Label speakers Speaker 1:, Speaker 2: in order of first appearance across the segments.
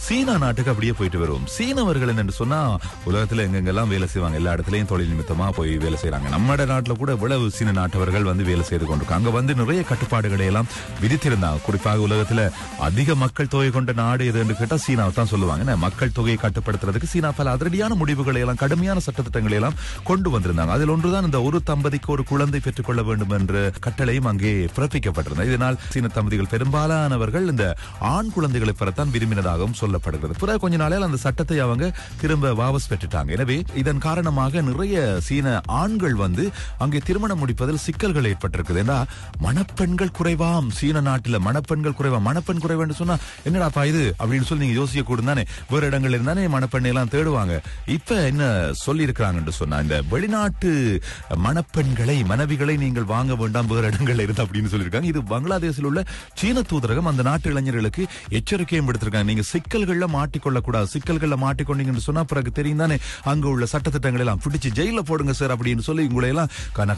Speaker 1: சீனா நாட்டுக்கு அப்படியே போயிட்டு வருவோம். சீனவர்கள் என்று சொன்னா உலகத்துல எங்கெங்கெல்லாம் வேலை செய்வாங்க, எல்லா இடத்துலயும் தொழில் நிமித்தமா போய் வேலை செய்யறாங்க. நம்ம நாட்டுல கூட இவ்வளவு சீன நாட்டவர்கள் வந்து வேலை செய்து கொண்டிருக்காங்க. அங்க வந்து நிறைய கட்டுப்பாடுகளை எல்லாம் விதித்திருந்தாங்க. குறிப்பாக உலகத்துல அதிக மக்கள் தொகை கொண்ட நாடு எது என்று கேட்டா சீனாவை தான் சொல்லுவாங்க. மக்கள் தொகையை கட்டுப்படுத்துறதுக்கு சீனா பல அதிரடியான முடிவுகளை எல்லாம், கடுமையான சட்டத்திட்டங்களை எல்லாம் கொண்டு வந்திருந்தாங்க. அதில் ஒன்றுதான் இந்த ஒரு தம்பதிக்கு ஒரு குழந்தை பெற்றுக் கொள்ள வேண்டும் என்ற கட்டளையும் அங்கே பிறப்பிக்கப்பட்டிருந்தது. இதனால் சீன தம்பதிகள் பெரும்பாலானவர்கள் இந்த ஆண் குழந்தைகளை பெறத்தான் விரும்பினதாகவும் சொல்லப்படுகிறது. பிறகு கொஞ்ச நாளில் அந்த சட்டத்தை அவங்க திரும்ப வாபஸ் பெற்றுட்டாங்க. எனவே இதன் காரணமாக நிறைய சீன ஆண்கள் வந்து அங்கே திருமணம் முடிப்பதில் சிக்கல்கள் ஏற்பட்டிருக்குது. ஏன்னா மணப்பெண்கள் குறைவாம் சீன நாட்டில், மணப்பெண்கள் குறைவாம். மணப்பெண் குறைவான்னு சொன்னா என்னடாப்பா இது அப்படின்னு சொல்லி நீங்க யோசிக்க கூட தானே, வேறு இடங்கள் இருந்தானே மணப்பெண்ணை எல்லாம் தேடுவாங்க. இப்ப என்ன சொல்லி இருக்கிறாங்கன்னு சொன்னா, இந்த வெளிநாட்டு மணப்பெண்களை, மனைவிகளை நீங்கள் வாங்க வேண்டாம் வேறு இடங்கள்ல இருந்து அப்படின்னு சொல்லியிருக்காங்க. இது பங்களாதேஷில் உள்ள சீன தூதரகம் அந்த நாட்டு இளைஞர்களுக்கு எச்சரிக்கையும் விடுத்திருக்காங்க. நீங்க சிக்கல்கள்ல மாட்டிக்கொள்ள கூடாது. சிக்கல்கள்ல மாட்டிக்கொண்டீங்கன்னு சொன்னா பிறகு தெரியும் தானே, அங்க உள்ள சட்டத்திட்டங்களை எல்லாம் பிடிச்சு ஜெயில போடுங்க சார் அப்படின்னு சொல்லி உங்களை எல்லாம்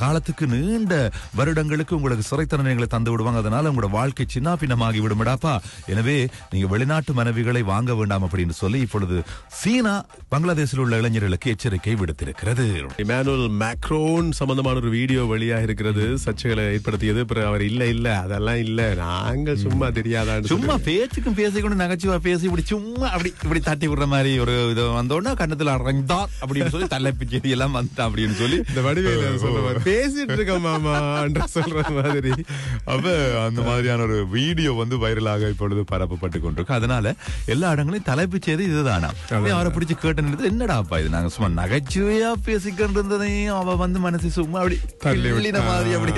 Speaker 1: காலத்துக்கு நீண்ட வருடங்களுக்கு உங்களுக்கு சிறை தண்டனைகளை தந்து விடுவாங்க. அதனால உங்களோட வாழ்க்கை சின்ன பின்னமாகி விடுமிடாப்பா. எனவே நீங்க வெளிநாட்டு மனைவிகளை வாங்க வேண்டாம் அப்படின்னு சொல்லி இப்பொழுது சீனா பங்களாதேஷில் உள்ள இளைஞர்களுக்கு எச்சரிக்கை விடுத்திருக்கிறது.
Speaker 2: இமானுவேல் மேக்ரோன் சம்பந்தமான ஒரு வீடியோ வெளியாக இருக்கிறது, சர்ச்சைகளை ஏற்படுத்தியது. அவர் இல்ல அதெல்லாம் இல்ல, நாங்கள் சும்மா தெரியாதான்,
Speaker 1: சும்மா பேச்சுக்கும் பேசிக்கொண்டு நகைச்சுவா பேசி இப்படி சும்மா அப்படி இப்படி தட்டி விடுற மாதிரி ஒரு இது வந்தோன்னா கண்ணத்துல அரைந்தார் அப்படின்னு சொல்லி தலைப்பு செடி எல்லாம் வந்தான் அப்படின்னு சொல்லி
Speaker 2: இந்த வடிவேல சொல்ற பேசிட்டு இருக்க மாமா சொல்ற மாதிரி.
Speaker 1: அப்ப அந்த மாதிரியான ஒரு வீடியோ வந்து வைரலாக இப்பொழுது பரப்பப்பட்டு கொண்டிருக்கு. அதனால எல்லா இடங்களையும் தலைப்பு செய்தி இதுதானா, அவரை பிடிச்சி கேட்டு என்னடாப்பா இது, நாங்க சும்மா நகைச்சுவையா பேசிக்கிட்டு இருந்ததையும் அவ வந்து மனசு சும்மா அப்படி தள்ளின மாதிரி அப்படி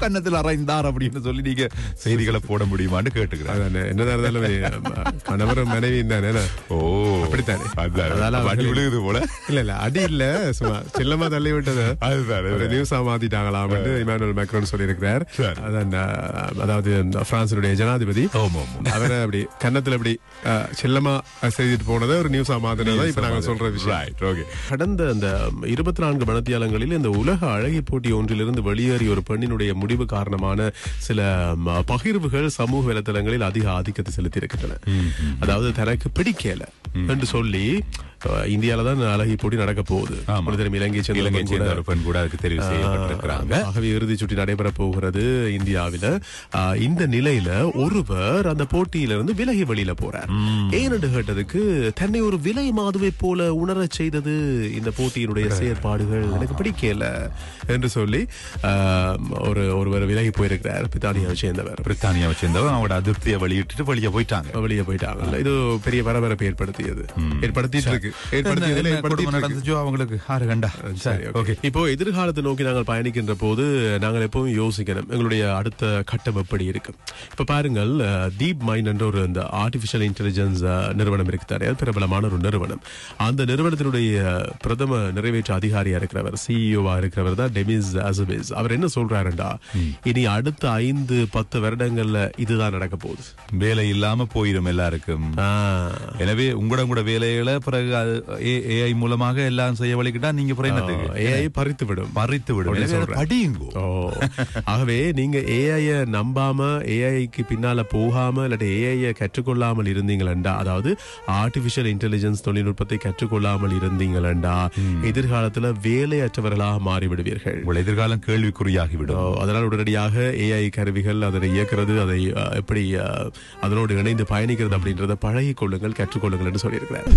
Speaker 1: கண்ணத்தில் அரைந்தார் அப்படின்னு சொல்லி நீங்க செய்திகளை போட முடியுமான்னு கேட்டுக்கிறேன்.
Speaker 2: என்னதான் இருந்தாலும் கணவர் மனைவி தானே. ஓ அப்படித்தானே,
Speaker 1: அடி விழுகுது போல.
Speaker 2: இல்ல அடி இல்ல, சும்மா செல்லமா தள்ளி விட்டது அதுதான் நியூஸா மாத்திட்டாங்களாம் இமானுவேல் மேக்ரோன் சொல்லியிருக்கிறார். அதாவது பிரான்சினுடைய ஜனாதிபதி அவரை அப்படி கன்னத்துல அப்படி செல்லமா செய்துட்டு போனதை ஒரு நியூஸா மாத்தினதான் இப்ப நாங்க சொல்ற விஷயம். கடந்த அந்த 24 மணித்தியாலங்களில் இந்த உலக அழகி போட்டி ஒன்றிலிருந்து வெளியேறிய ஒரு பெண்ணினுடைய முடிவு காரணமான சில பகிர்வுகள் சமூக வலைதளங்களில் அதிக ஆதிக்கத்தை செலுத்தி இருக்கின்றன. அதாவது தனக்கு பிடிக்கல என்று சொல்லி இந்தியால தான் அழகி போட்டி நடக்க போகுது. இலங்கை சேர்ந்த
Speaker 1: ஒரு பெண் கூட அதுக்கு தெரிவு செய்யப்பட்டிருக்கிறாங்க.
Speaker 2: ஆகவே இறுதி சுற்றி நடைபெற போகிறது இந்தியாவில. இந்த நிலையில ஒருவர் அந்த போட்டியிலிருந்து விலகி வெளியில போறார். ஏனென்று கேட்டதுக்கு, தன்னை ஒரு விலை மாதுவை போல உணர செய்தது இந்த போட்டியினுடைய செயற்பாடுகள், எனக்கு பிடிக்கல என்று சொல்லி ஒருவர் விலகி போயிருக்கிறார். பிரித்தானியாவை சேர்ந்தவர்
Speaker 1: அவங்களோட அதிருப்தியை வெளியிட்டு வெளியே போயிட்டாங்க.
Speaker 2: இது பெரிய பரபரப்பை ஏற்படுத்திட்டு இருக்கு. இப்போ எதிர்காலத்தை நோக்கி நாங்கள் பயணிக்கின்ற போது நாங்கள் எப்பவும் யோசிக்கணும், எங்களுடைய அடுத்த கட்டம் எப்படி இருக்கு. இப்ப பாருங்கள், டீப் மைண்ட் என்ற ஒரு ஆர்டிபிஷியல் இன்டெலிஜென்ஸ் நிறுவனம் இருக்கிறார், பிரபலமான ஒரு நிறுவனம். அந்த நிறுவனத்தினுடைய பிரதம நிறைவேற்று அதிகாரியா இருக்கிறவர், சிஇஓவா இருக்கிறவர் தான் டெமிஸ் அசபேஸ். அவர் என்ன சொல்றாருண்டா, இனி அடுத்த 5-10 வருடங்கள்ல இதுதான் நடக்க போகுது.
Speaker 1: வேலை இல்லாம போயிடும் எல்லாருக்கும். எனவே உங்களோட வேலைகளை பிறகு ஏஐ மூலமாக எல்லாம் செய்ய வழிக்கிட்டா நீங்க
Speaker 2: ஏஐ பறித்து விடும். ஆகவே நீங்க ஏஐ நம்பாம, ஏஐக்கு பின்னால போகாம, இல்லாட்டி ஏஐ கற்றுக்கொள்ளாமல் இருந்தீங்களா, அதாவது ஆர்டிபிஷியல் இன்டெலிஜென்ஸ் தொழில்நுட்பத்தை கற்றுக்கொள்ளாமல் இருந்தீங்களா, எதிர்காலத்துல வேலையற்றவர்களாக மாறிவிடுவீர்கள்.
Speaker 1: எதிர்காலம் கேள்விக்குறியாகிவிடும்.
Speaker 2: அதனால் உடனடியாக ஏஐ கருவிகள் அதை இயக்கிறது, அதை எப்படி அதனோடு இணைந்து பயணிக்கிறது அப்படின்றத பழகிக் கொள்ளுங்கள், கற்றுக்கொள்ளுங்கள் என்று சொல்லியிருக்கிறார்.